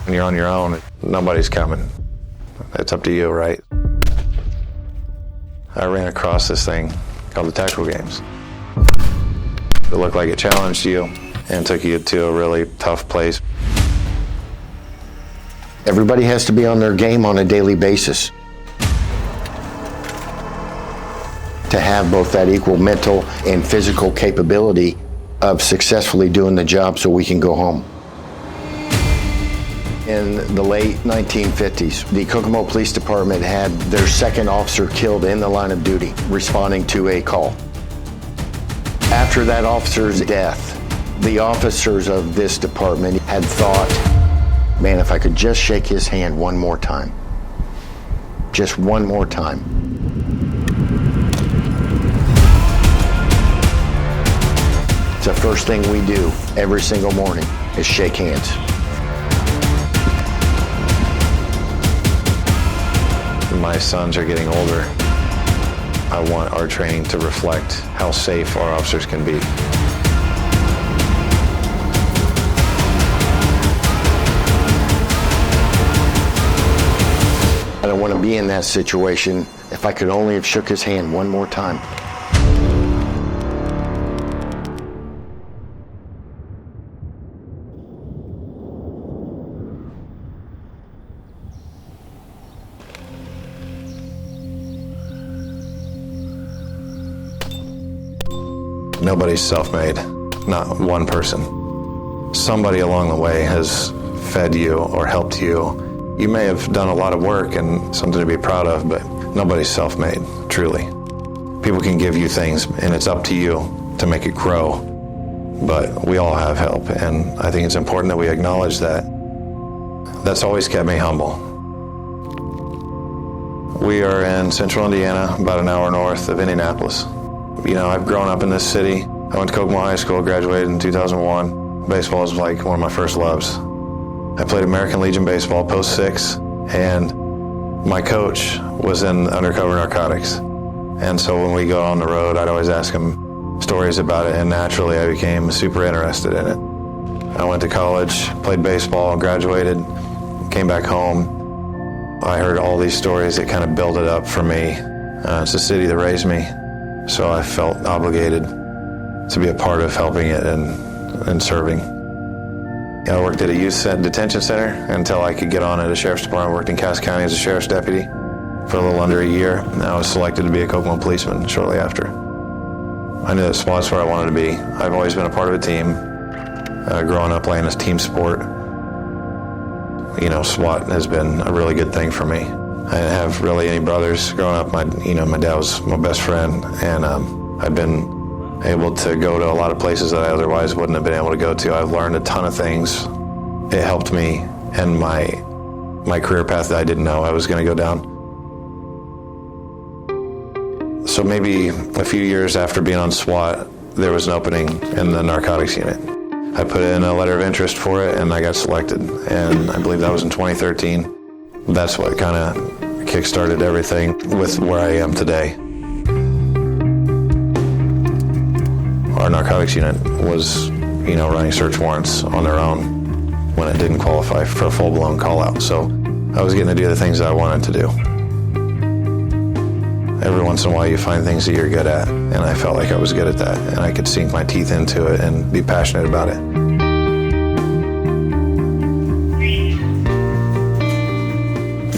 When you're on your own, nobody's coming. It's up to you, right? I ran across this thing called the tactical games. It looked like it challenged you and took you to a really tough place. Everybody has to be on their game on a daily basis to have both that equal mental and physical capability of successfully doing the job so we can go home. In the late 1950s, the Kokomo Police Department had their second officer killed in the line of duty, responding to a call. After that officer's death, the officers of this department had thought, man, if I could just shake his hand one more time, just one more time. It's the first thing we do every single morning is shake hands. My sons are getting older. I want our training to reflect how safe our officers can be. I don't want to be in that situation. If I could only have shook his hand one more time. Nobody's self-made, not one person. Somebody along the way has fed you or helped you. You may have done a lot of work and something to be proud of, but nobody's self-made, truly. People can give you things, and it's up to you to make it grow, but we all have help, and I think it's important that we acknowledge that. That's always kept me humble. We are in central Indiana, about an hour north of Indianapolis. You know, I've grown up in this city. I went to Kokomo High School, graduated in 2001. Baseball was like one of my first loves. I played American Legion baseball, post 6, and my coach was in undercover narcotics. And so when we go on the road, I'd always ask him stories about it, and naturally I became super interested in it. I went to college, played baseball, graduated, came back home. I heard all these stories that kind of built it up for me. It's the city that raised me. So I felt obligated to be a part of helping it and serving. I worked at a youth detention center until I could get on at a sheriff's department. I worked in Cass County as a sheriff's deputy for a little under a year. And I was selected to be a Kokomo policeman shortly after. I knew that SWAT's where I wanted to be. I've always been a part of a team. Growing up playing this team sport, you know, SWAT has been a really good thing for me. I didn't have really any brothers growing up. My dad was my best friend, and I've been able to go to a lot of places that I otherwise wouldn't have been able to go to. I've learned a ton of things. It helped me and my career path that I didn't know I was going to go down. So maybe a few years after being on SWAT, there was an opening in the narcotics unit. I put in a letter of interest for it, and I got selected, and I believe that was in 2013. That's what kind of kick-started everything with where I am today. Our narcotics unit was, running search warrants on their own when it didn't qualify for a full-blown call-out. So I was getting to do the things that I wanted to do. Every once in a while you find things that you're good at, and I felt like I was good at that, and I could sink my teeth into it and be passionate about it.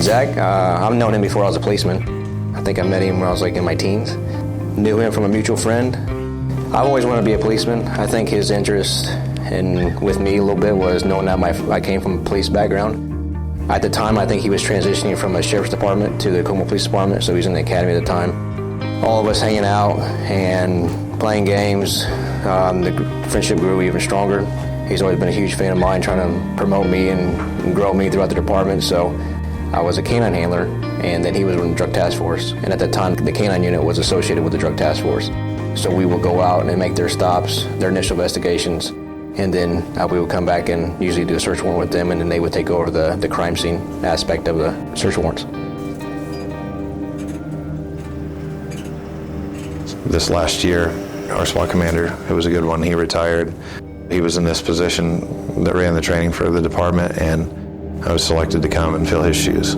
Zach, I've known him before I was a policeman. I think I met him when I was in my teens. Knew him from a mutual friend. I've always wanted to be a policeman. I think his interest with me a little bit was knowing that I came from a police background. At the time, I think he was transitioning from a sheriff's department to the Kokomo Police Department, so he was in the academy at the time. All of us hanging out and playing games. The friendship grew even stronger. He's always been a huge fan of mine, trying to promote me and grow me throughout the department. So I was a canine handler, and then he was in the drug task force. And at that time, the canine unit was associated with the drug task force. So we would go out and make their stops, their initial investigations, and then we would come back and usually do a search warrant with them, and then they would take over the crime scene aspect of the search warrants. This last year, our SWAT commander, who was a good one, he retired. He was in this position that ran the training for the department, and I was selected to come and fill his shoes.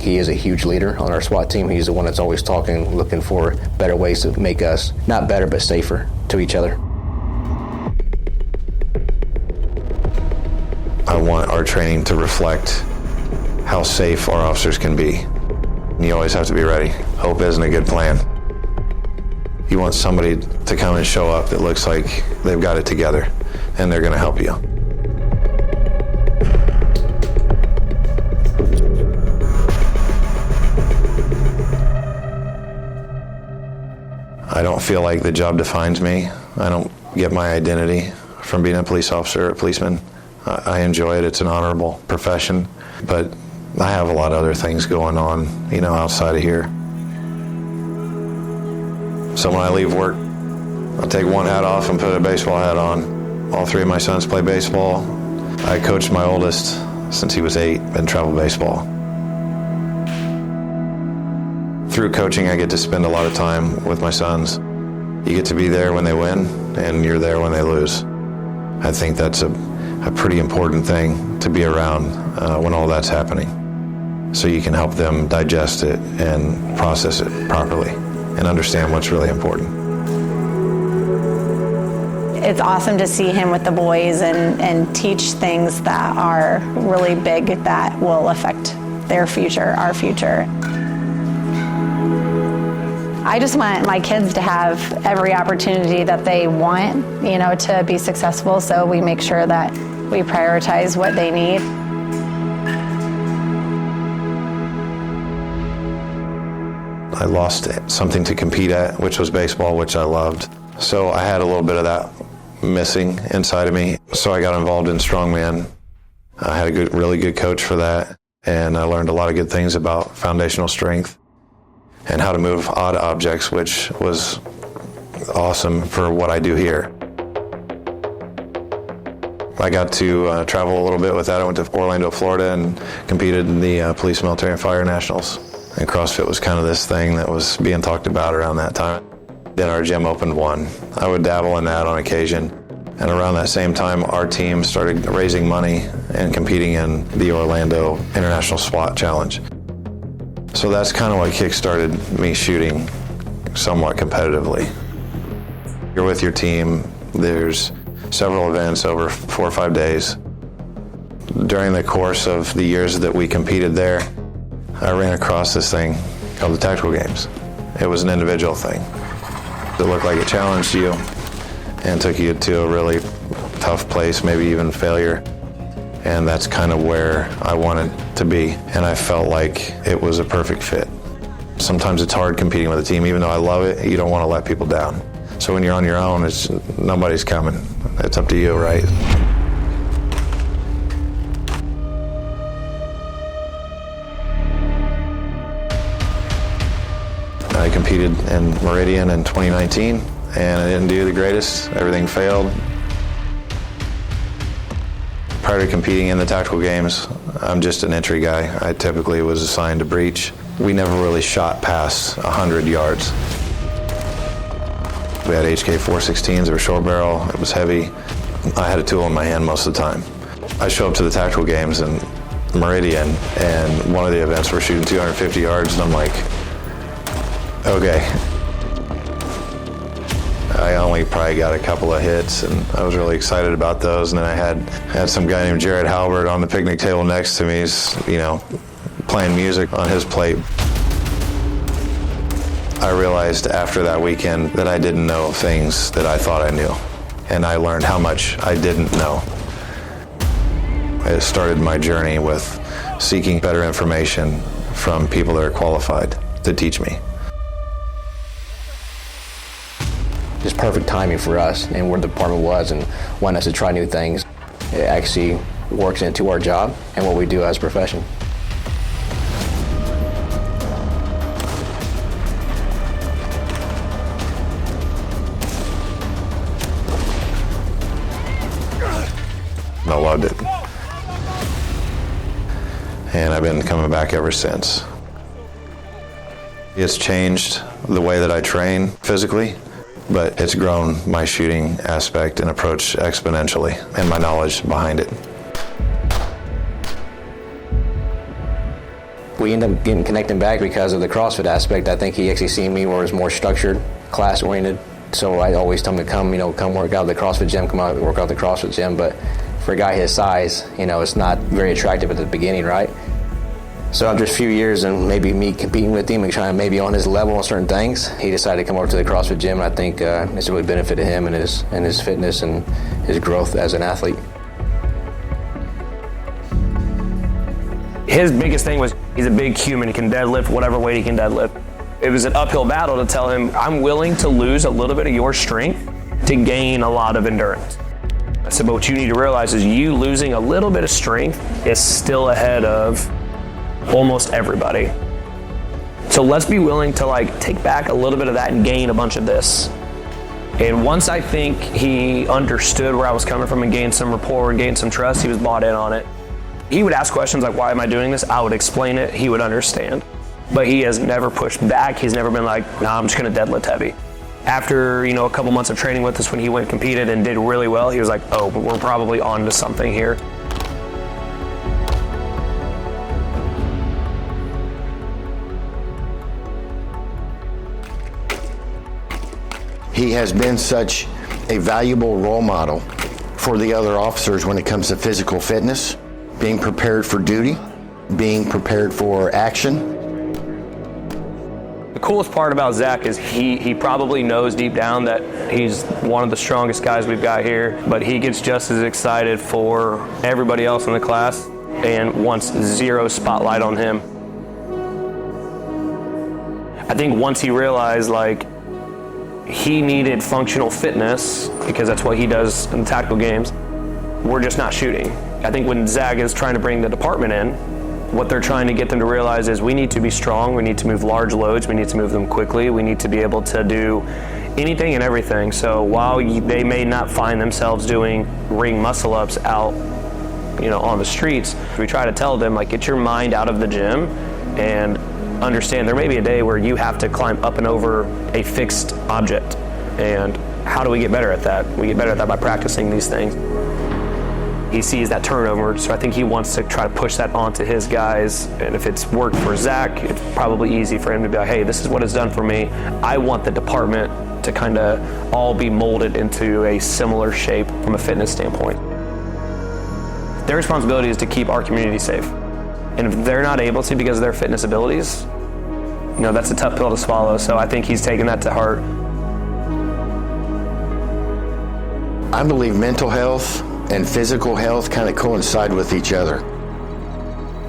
He is a huge leader on our SWAT team. He's the one that's always talking, looking for better ways to make us, not better, but safer to each other. I want our training to reflect how safe our officers can be. You always have to be ready. Hope isn't a good plan. You want somebody to come and show up that looks like they've got it together, and they're going to help you. I don't feel like the job defines me. I don't get my identity from being a police officer or a policeman. I enjoy it. It's an honorable profession, but I have a lot of other things going on, outside of here. So when I leave work, I'll take one hat off and put a baseball hat on. All three of my sons play baseball. I coached my oldest since he was 8 in travel baseball. Through coaching, I get to spend a lot of time with my sons. You get to be there when they win, and you're there when they lose. I think that's a pretty important thing to be around when all that's happening, so you can help them digest it and process it properly and understand what's really important. It's awesome to see him with the boys and teach things that are really big that will affect their future, our future. I just want my kids to have every opportunity that they want, to be successful, so we make sure that we prioritize what they need. I lost something to compete at, which was baseball, which I loved. So I had a little bit of that missing inside of me. So I got involved in strongman. I had a really good coach for that, and I learned a lot of good things about foundational strength and how to move odd objects, which was awesome for what I do here. I got to travel a little bit with that. I went to Orlando, Florida, and competed in the Police, Military, and Fire Nationals. And CrossFit was kind of this thing that was being talked about around that time. Then our gym opened one. I would dabble in that on occasion. And around that same time, our team started raising money and competing in the Orlando International SWAT Challenge. So that's kind of what kick-started me shooting somewhat competitively. You're with your team. There's several events over 4 or 5 days. During the course of the years that we competed there, I ran across this thing called the tactical games. It was an individual thing. It looked like it challenged you and took you to a really tough place, maybe even failure. And that's kind of where I wanted to be. And I felt like it was a perfect fit. Sometimes it's hard competing with a team. Even though I love it, you don't want to let people down. So when you're on your own, nobody's coming. It's up to you, right? I competed in Meridian in 2019, and I didn't do the greatest. Everything failed. Prior to competing in the tactical games, I'm just an entry guy. I typically was assigned to breach. We never really shot past 100 yards. We had HK 416s, they were short barrel, it was heavy. I had a tool in my hand most of the time. I show up to the tactical games in Meridian, and one of the events we're shooting 250 yards, and I'm like, okay. I only probably got a couple of hits, and I was really excited about those. And then I had some guy named Jared Halbert on the picnic table next to me, playing music on his plate. I realized after that weekend that I didn't know things that I thought I knew, and I learned how much I didn't know. I started my journey with seeking better information from people that are qualified to teach me. Just perfect timing for us and where the department was and wanting us to try new things. It actually works into our job and what we do as a profession. I loved it. And I've been coming back ever since. It's changed the way that I train physically. but it's grown my shooting aspect and approach exponentially, and my knowledge behind it. We end up connecting back because of the CrossFit aspect. I think he actually seen me where it was more structured, class-oriented. So I always tell him to come work out at the CrossFit gym, come out and work out at the CrossFit gym. But for a guy his size, it's not very attractive at the beginning, right? So after a few years and maybe me competing with him and trying to maybe on his level on certain things, he decided to come over to the CrossFit gym. And I think it's really benefited him and his fitness and his growth as an athlete. His biggest thing was he's a big human. He can deadlift whatever weight he can deadlift. It was an uphill battle to tell him, I'm willing to lose a little bit of your strength to gain a lot of endurance. I said, but what you need to realize is you losing a little bit of strength is still ahead of almost everybody. So let's be willing to take back a little bit of that and gain a bunch of this. And once I think he understood where I was coming from and gained some rapport and gained some trust, he was bought in on it. He would ask questions like, why am I doing this? I would explain it. He would understand. But he has never pushed back. He's never been like, nah, I'm just going to deadlift heavy. After, a couple months of training with us, when he went and competed and did really well, he was like, oh, but we're probably on to something here. He has been such a valuable role model for the other officers when it comes to physical fitness, being prepared for duty, being prepared for action. The coolest part about Zach is he probably knows deep down that he's one of the strongest guys we've got here, but he gets just as excited for everybody else in the class and wants zero spotlight on him. I think once he realized he needed functional fitness, because that's what he does in the tactical games, we're just not shooting. I think when Zach is trying to bring the department in, what they're trying to get them to realize is we need to be strong, we need to move large loads, we need to move them quickly, we need to be able to do anything and everything. So while they may not find themselves doing ring muscle-ups out, on the streets, we try to tell them, get your mind out of the gym and understand there may be a day where you have to climb up and over a fixed object. And how do we get better at that? We get better at that by practicing these things. He sees that turnover, so I think he wants to try to push that onto his guys. And if it's worked for Zach, it's probably easy for him to be like, hey, this is what it's done for me. I want the department to kind of all be molded into a similar shape from a fitness standpoint. Their responsibility is to keep our community safe. And if they're not able to because of their fitness abilities, that's a tough pill to swallow. So I think he's taken that to heart. I believe mental health and physical health kind of coincide with each other.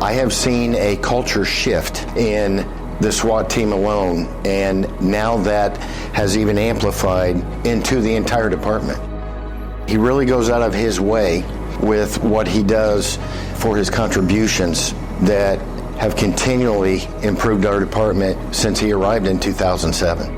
I have seen a culture shift in the SWAT team alone, and now that has even amplified into the entire department. He really goes out of his way with what he does for his contributions that have continually improved our department since he arrived in 2007.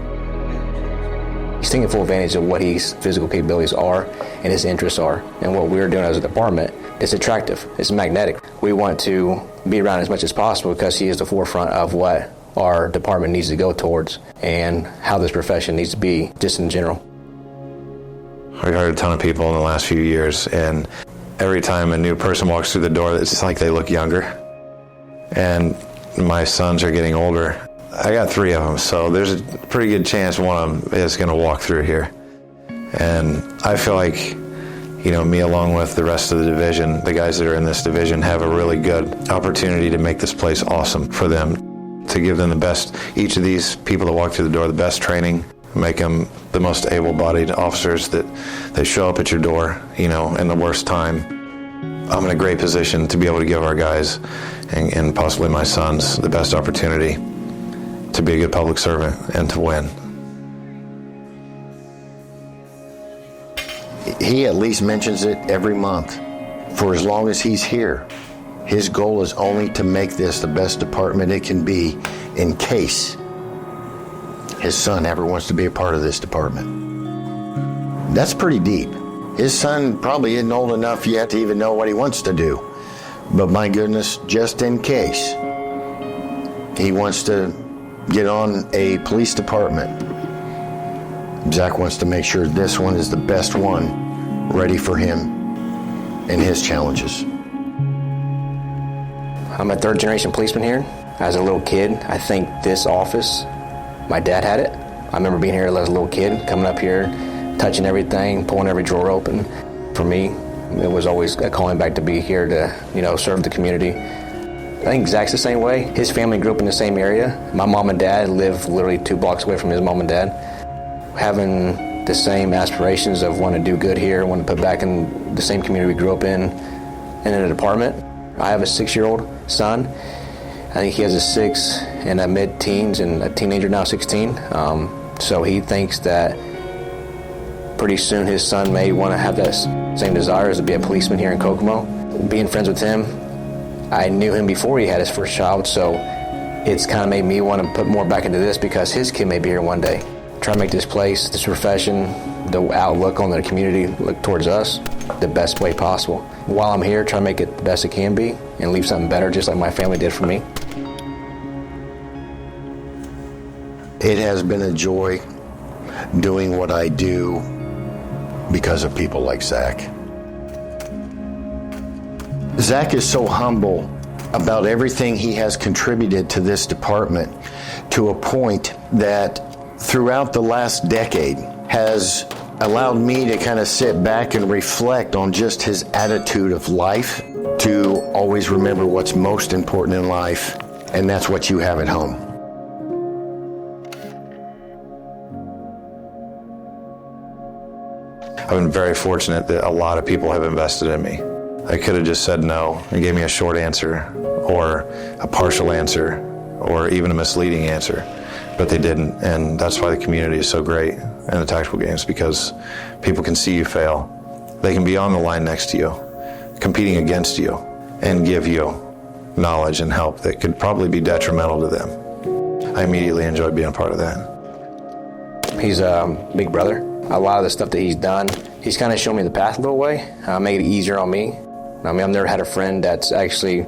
He's taking full advantage of what his physical capabilities are and his interests are. And what we're doing as a department is attractive. It's magnetic. We want to be around as much as possible because he is the forefront of what our department needs to go towards and how this profession needs to be just in general. I've hired a ton of people in the last few years, and every time a new person walks through the door, it's like they look younger. And my sons are getting older. I got 3 of them, so there's a pretty good chance one of them is going to walk through here. And I feel like, me along with the rest of the division, the guys that are in this division have a really good opportunity to make this place awesome for them, to give them the best, each of these people that walk through the door, the best training, make them the most able-bodied officers that they show up at your door, in the worst time. I'm in a great position to be able to give our guys and possibly my sons the best opportunity to be a good public servant and to win. He at least mentions it every month. For as long as he's here, his goal is only to make this the best department it can be in case his son ever wants to be a part of this department. That's pretty deep. His son probably isn't old enough yet to even know what he wants to do. But my goodness, just in case he wants to get on a police department, Zach wants to make sure this one is the best one, ready for him and his challenges. I'm a third-generation policeman here. As a little kid, I think this office, my dad had it. I remember being here as a little kid, coming up here, touching everything, pulling every drawer open. For me, it was always a calling back to be here to, serve the community. I think Zach's the same way. His family grew up in the same area. My mom and dad live literally 2 blocks away from his mom and dad. Having the same aspirations of wanting to do good here, want to put back in the same community we grew up in a department. I have a 6-year-old son. I think he has a 6 and a mid-teens and a teenager now, 16. So he thinks that pretty soon his son may want to have that same desires to be a policeman here in Kokomo. Being friends with him, I knew him before he had his first child, so it's kind of made me want to put more back into this because his kid may be here one day. Try to make this place, this profession, the outlook on the community, look towards us the best way possible. While I'm here, try to make it the best it can be and leave something better, just like my family did for me. It has been a joy doing what I do because of people like Zach. Zach is so humble about everything he has contributed to this department to a point that throughout the last decade has allowed me to kind of sit back and reflect on just his attitude of life, to always remember what's most important in life, and that's what you have at home. I've been very fortunate that a lot of people have invested in me. I could have just said no and gave me a short answer or a partial answer or even a misleading answer, but they didn't, and that's why the community is so great in the tactical games, because people can see you fail. They can be on the line next to you, competing against you, and give you knowledge and help that could probably be detrimental to them. I immediately enjoyed being a part of that. He's a big brother. A lot of the stuff that he's done, he's kind of shown me the path a little way, made it easier on me. I mean, I've never had a friend that's actually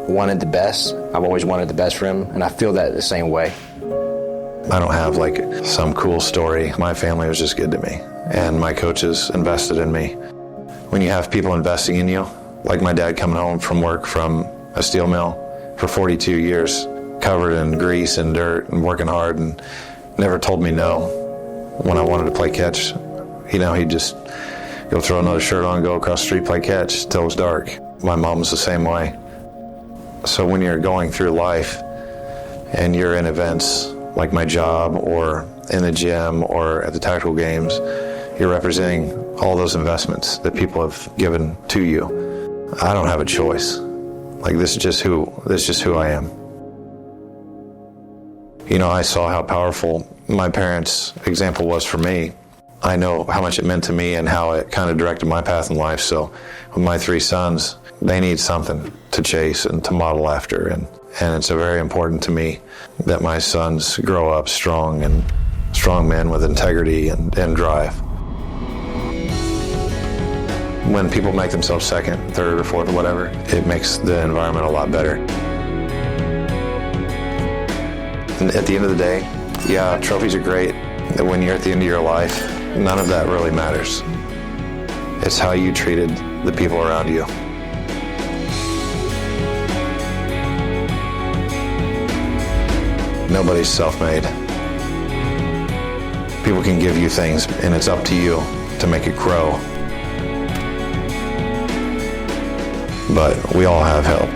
wanted the best. I've always wanted the best for him, and I feel that the same way. I don't have like some cool story. My family was just good to me, and my coaches invested in me. When you have people investing in you, like my dad coming home from work from a steel mill for 42 years, covered in grease and dirt and working hard, and never told me no when I wanted to play catch. He'd just go throw another shirt on, go across the street, play catch till it was dark. My mom was the same way. So when you're going through life and you're in events like my job or in the gym or at the tactical games, you're representing all those investments that people have given to you. I don't have a choice. Like, this is just who I am. I saw how powerful my parents' example was for me. I know how much it meant to me and how it kind of directed my path in life. So with my 3 sons, they need something to chase and to model after. And it's very important to me that my sons grow up strong men with integrity and drive. When people make themselves second, third, or fourth, or whatever, it makes the environment a lot better. And at the end of the day, yeah, trophies are great. When you're at the end of your life, none of that really matters. It's how you treated the people around you. Nobody's self-made. People can give you things, and it's up to you to make it grow. But we all have help.